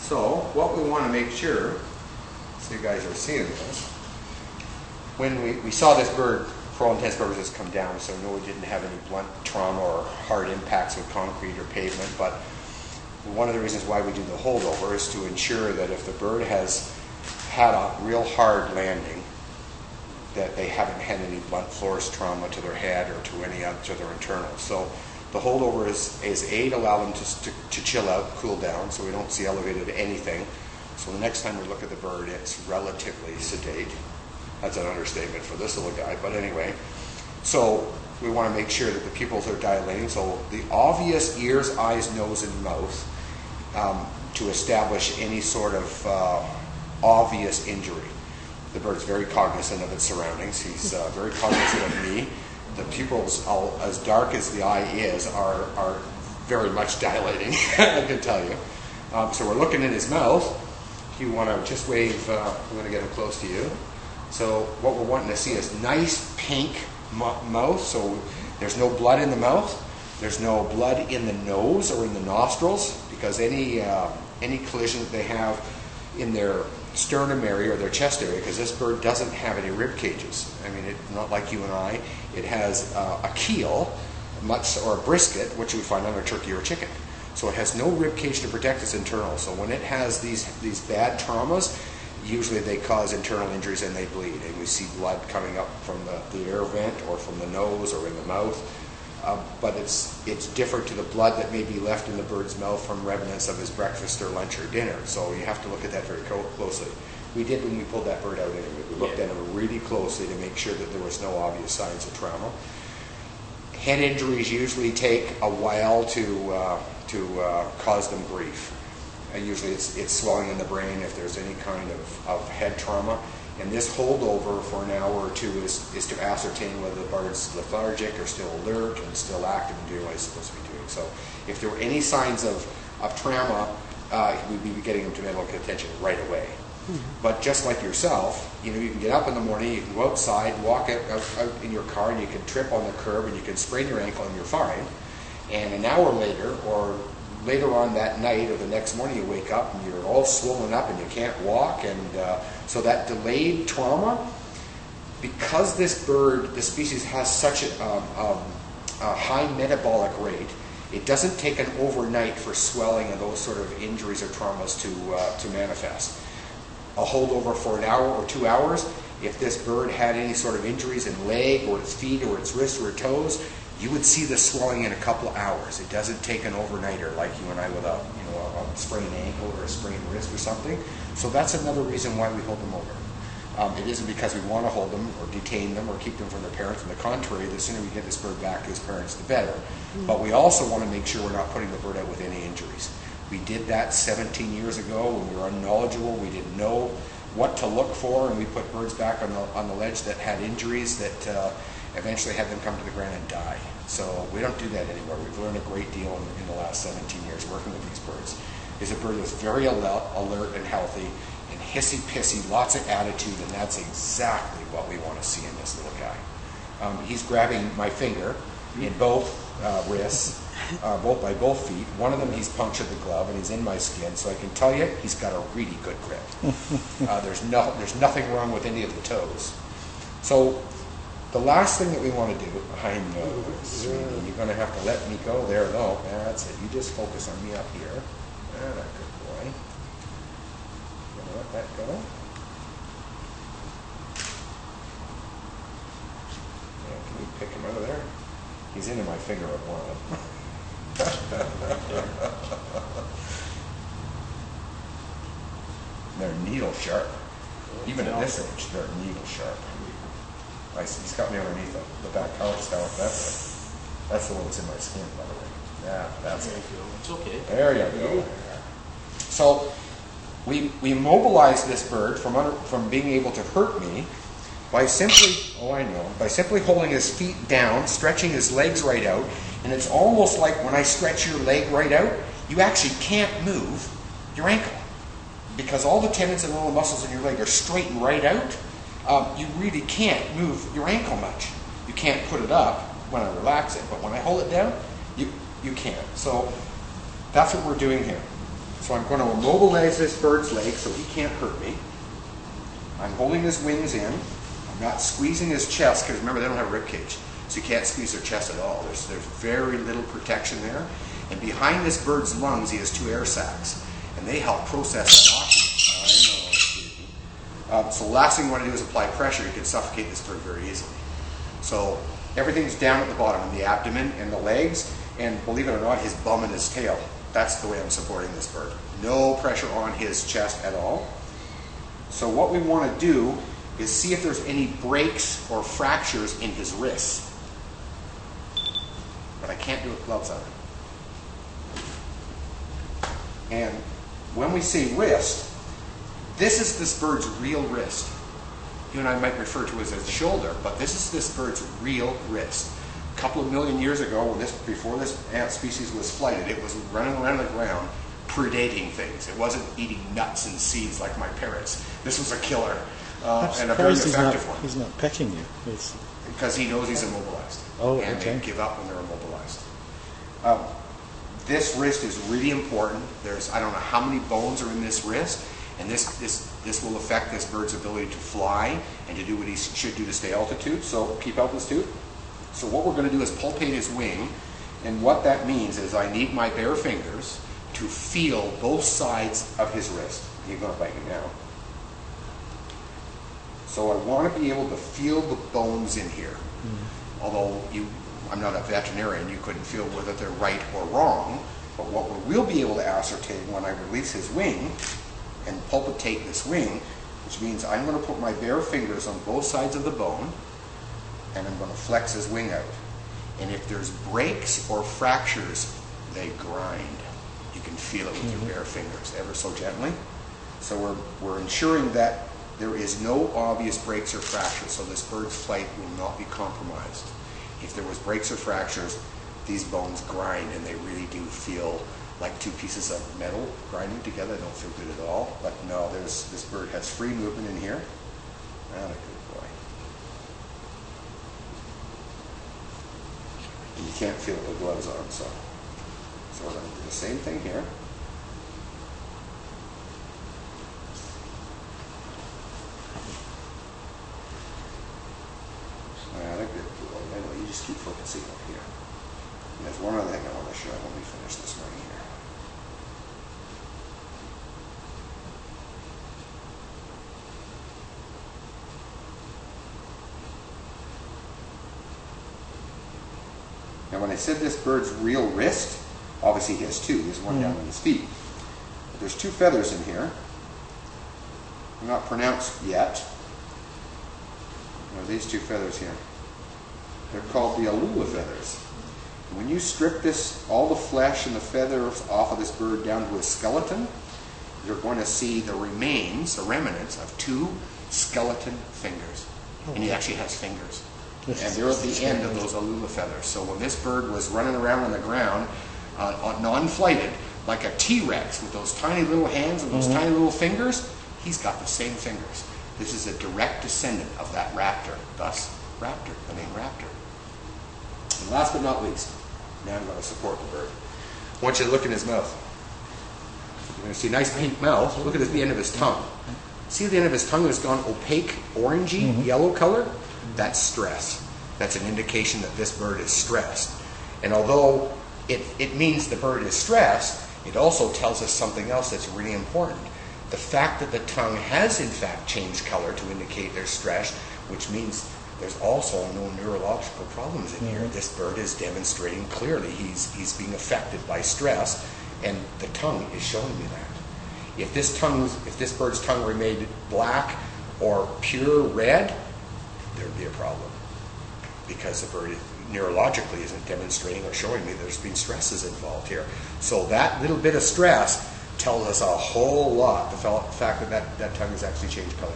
So what we want to make sure, so you guys are seeing this, when we saw this bird, for all intents and purposes, come down, so no, we didn't have any blunt trauma or hard impacts with concrete or pavement, but one of the reasons why we do the holdover is to ensure that if the bird has had a real hard landing, that they haven't had any blunt force trauma to their head or to any other, to their internals. So the holdover is A, to allow them to chill out, cool down, so we don't see elevated anything. So the next time we look at the bird, it's relatively sedate. That's an understatement for this little guy, but anyway. So we want to make sure that the pupils are dilating. So the obvious ears, eyes, nose, and mouth to establish any sort of obvious injury. The bird's very cognizant of its surroundings. He's very cognizant of me. The pupils, as dark as the eye is, are very much dilating, I can tell you. So we're looking at his mouth. If you want to just wave, I'm going to get him close to you. So what we're wanting to see is nice pink mouth, so there's no blood in the mouth, there's no blood in the nose or in the nostrils, because any collision that they have in their sternum area or their chest area, because this bird doesn't have any rib cages. I mean, it's not like you and I. It has a keel, or a brisket, which you would find on a turkey or a chicken. So it has no rib cage to protect its internals. So when it has these bad traumas, usually they cause internal injuries and they bleed, and we see blood coming up from the air vent or from the nose or in the mouth. But it's different to the blood that may be left in the bird's mouth from remnants of his breakfast or lunch or dinner. So you have to look at that very closely. We did when we pulled that bird out anyway. We looked at him really closely to make sure that there was no obvious signs of trauma. Head injuries usually take a while to cause them grief. Usually it's swelling in the brain if there's any kind of head trauma. And this holdover for an hour or two is to ascertain whether the bird's lethargic or still alert and still active and doing what it's supposed to be doing. So if there were any signs of trauma, we'd be getting them to medical attention right away. Mm-hmm. But just like yourself, you can get up in the morning, you can go outside, walk out in your car, and you can trip on the curb and you can sprain your ankle and you're fine. And an hour later, or later on that night or the next morning, you wake up and you're all swollen up and you can't walk, and so that delayed trauma, because this bird, this species, has such a high metabolic rate, it doesn't take an overnight for swelling and those sort of injuries or traumas to manifest. A holdover for an hour or 2 hours, if this bird had any sort of injuries in leg or its feet or its wrists or toes, you would see the swelling in a couple of hours. It doesn't take an overnighter like you and I with a sprained ankle or a sprained wrist or something. So that's another reason why we hold them over. It isn't because we want to hold them or detain them or keep them from their parents. On the contrary, the sooner we get this bird back to his parents, the better. Mm-hmm. But we also want to make sure we're not putting the bird out with any injuries. We did that 17 years ago when we were unknowledgeable. We didn't know what to look for, and we put birds back on the ledge that had injuries that eventually had them come to the ground and die. So we don't do that anymore. We've learned a great deal in the last 17 years working with these birds. Is a bird that's very alert and healthy and hissy-pissy, lots of attitude, and that's exactly what we want to see in this little guy. He's grabbing my finger in both wrists, by both feet. One of them he's punctured the glove and he's in my skin, so I can tell you he's got a really good grip. There's nothing wrong with any of the toes. So the last thing that we want to do, I know, sweetie, you're going to have to let me go there though. That's it. You just focus on me up here. Ah, good boy. You going to let that go? Yeah, can you pick him out of there? He's into my finger at one. They're needle sharp. Even at this age, they're needle sharp. He's got me underneath the back palate. That's the one that's in my skin, by the way. Yeah, that's it. It's okay. There you go. So we immobilize this bird from being able to hurt me by simply holding his feet down, stretching his legs right out. And it's almost like when I stretch your leg right out, you actually can't move your ankle, because all the tendons and all the muscles in your leg are straight and right out. You really can't move your ankle much. You can't put it up when I relax it, but when I hold it down, you can't. So that's what we're doing here. So I'm going to immobilize this bird's leg so he can't hurt me. I'm holding his wings in. I'm not squeezing his chest, because remember, they don't have a rib cage, so you can't squeeze their chest at all. There's very little protection there. And behind this bird's lungs, he has 2 air sacs, and they help process that oxygen. I know. So the last thing you want to do is apply pressure. You can suffocate this bird very easily. So everything's down at the bottom, in the abdomen and the legs, and believe it or not, his bum and his tail. That's the way I'm supporting this bird. No pressure on his chest at all. So what we want to do is see if there's any breaks or fractures in his wrists. But I can't do it with gloves on. And when we say wrist, this is this bird's real wrist. You and I might refer to it as the shoulder, but this is this bird's real wrist. A couple of million years ago, before this ant species was flighted, it was running around the ground predating things. It wasn't eating nuts and seeds like my parrots. This was a killer, and a very effective one. He's not pecking you. Because he knows he's immobilized. Oh, and okay. they give up when they're immobilized. This wrist is really important. I don't know how many bones are in this wrist, and this will affect this bird's ability to fly and to do what he should do to stay altitude. So keep altitude. So what we're going to do is palpate his wing, and what that means is I need my bare fingers to feel both sides of his wrist. You're going to bite me now. So I want to be able to feel the bones in here. Although I'm not a veterinarian, you couldn't feel whether they're right or wrong, but what we will be able to ascertain when I release his wing and palpitate this wing, which means I'm going to put my bare fingers on both sides of the bone, and I'm going to flex his wing out. And if there's breaks or fractures, they grind. You can feel it with your bare fingers, ever so gently. So we're ensuring that there is no obvious breaks or fractures, so this bird's flight will not be compromised. If there was breaks or fractures, these bones grind, and they really do feel like 2 pieces of metal grinding together. They don't feel good at all. But no, this bird has free movement in here. And a good boy. And you can't feel it with gloves on, so we're going to do the same thing here. Not a good boy. Anyway, you just keep focusing up here. And there's one other thing I want to show when we finish this right here. Now when I said this bird's real wrist, obviously he has 2. There's one down on his feet. But there's 2 feathers in here. They're not pronounced yet. These 2 feathers here. They're called the alula feathers. When you strip all the flesh and the feathers off of this bird down to his skeleton, you're going to see the remnants of 2 skeleton fingers. And he actually has fingers. And they're at the end of those alula feathers. So when this bird was running around on the ground, non-flighted, like a T-Rex with those tiny little hands and those tiny little fingers, he's got the same fingers. This is a direct descendant of that raptor, thus raptor, the name raptor. And last but not least, now I'm going to support the bird. I want you to look in his mouth. You're going to see a nice pink mouth. Look at the end of his tongue. See the end of his tongue has gone opaque, orangey, yellow color? That's stress. That's an indication that this bird is stressed. And although it means the bird is stressed, it also tells us something else that's really important. The fact that the tongue has in fact changed color to indicate there's stress, which means there's also no neurological problems in here. This bird is demonstrating clearly he's being affected by stress, and the tongue is showing me that. If this bird's tongue remained black or pure red, there'd be a problem, because the bird neurologically isn't demonstrating or showing me there's been stresses involved here. So that little bit of stress tells us a whole lot. The fact that tongue has actually changed color.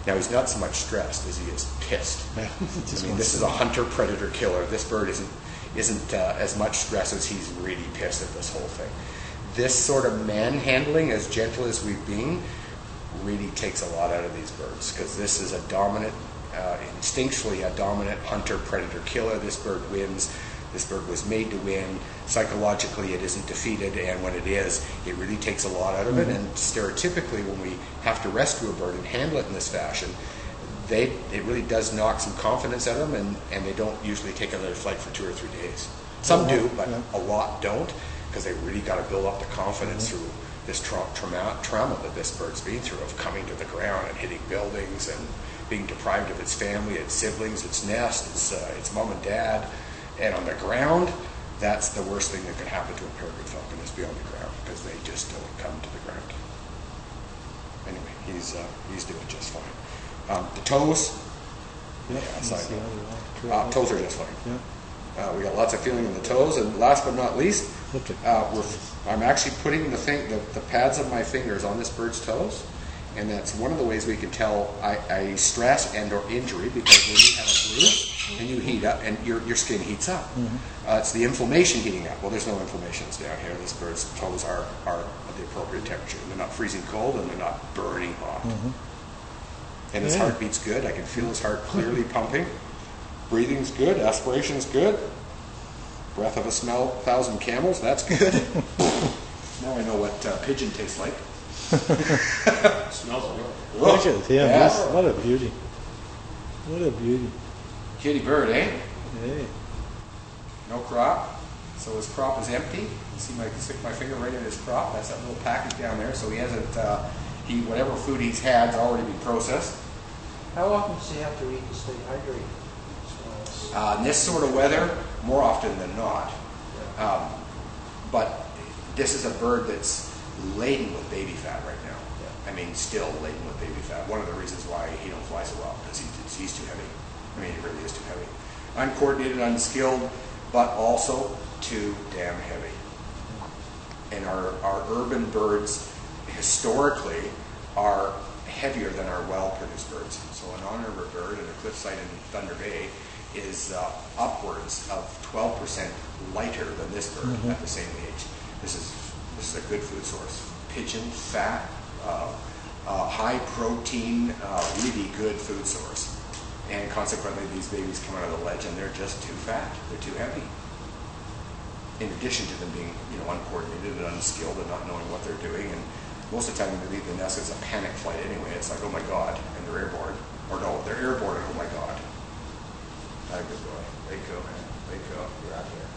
Now he's not so much stressed as he is pissed. I mean, this is a hunter-predator killer. This bird isn't as much stressed as he's really pissed at this whole thing. This sort of manhandling, as gentle as we've been, really takes a lot out of these birds, because this is a dominant, instinctually a dominant hunter-predator killer. This bird wins This bird was made to win. Psychologically, it isn't defeated, and when it is, it really takes a lot out of it. And stereotypically, when we have to rescue a bird and handle it in this fashion, it really does knock some confidence out of them, and they don't usually take another flight for 2 or 3 days. Some do, but a lot don't, because they really got to build up the confidence through this trauma that this bird's been through, of coming to the ground and hitting buildings and being deprived of its family, its siblings, its nest, its mom and dad. And on the ground, that's the worst thing that could happen to a peregrine falcon, is be on the ground, because they just don't come to the ground. Anyway, he's doing just fine. The toes, toes are just fine. We got lots of feeling in the toes, and last but not least, I'm actually putting the pads of my fingers on this bird's toes, and that's one of the ways we can tell a stress and or injury, because when you have a bruise and you heat up, and your skin heats up, it's the inflammation heating up. Well, there's no inflammations down here. This bird's toes are at the appropriate temperature. They're not freezing cold, and they're not burning hot. And his heartbeat's good. I can feel his heart clearly pumping. Breathing's good. Aspiration's good. Breath of a smell, 1,000 camels. That's good. Now I know what pigeon tastes like. Smells good. Look at him. What a beauty. What a beauty. Kitty bird, eh? Hey. No crop. So his crop is empty. You see, I can stick my finger right in his crop. That's that little package down there. So he hasn't, whatever food he's had has already been processed. How often does he have to eat to stay hydrated? In this sort of weather, more often than not. But this is a bird that's laden with baby fat right now. I mean, still laden with baby fat. One of the reasons why he don't fly so well, because he's too heavy. I mean, he really is too heavy. Uncoordinated, unskilled, but also too damn heavy. And our urban birds historically are heavier than our well-produced birds. So an on-river bird in a cliffside in Thunder Bay is upwards of 12% lighter than this bird at the same age. This is a good food source. Pigeon, fat, high protein, really good food source. And consequently, these babies come out of the ledge and they're just too fat. They're too heavy. In addition to them being, uncoordinated and unskilled and not knowing what they're doing, and most of the time when they leave the nest, it's a panic flight anyway. It's like, oh my God, and they're airborne. Or no, they're airborne and oh my God. Not a good boy. Let go, man. Let go. You're out here.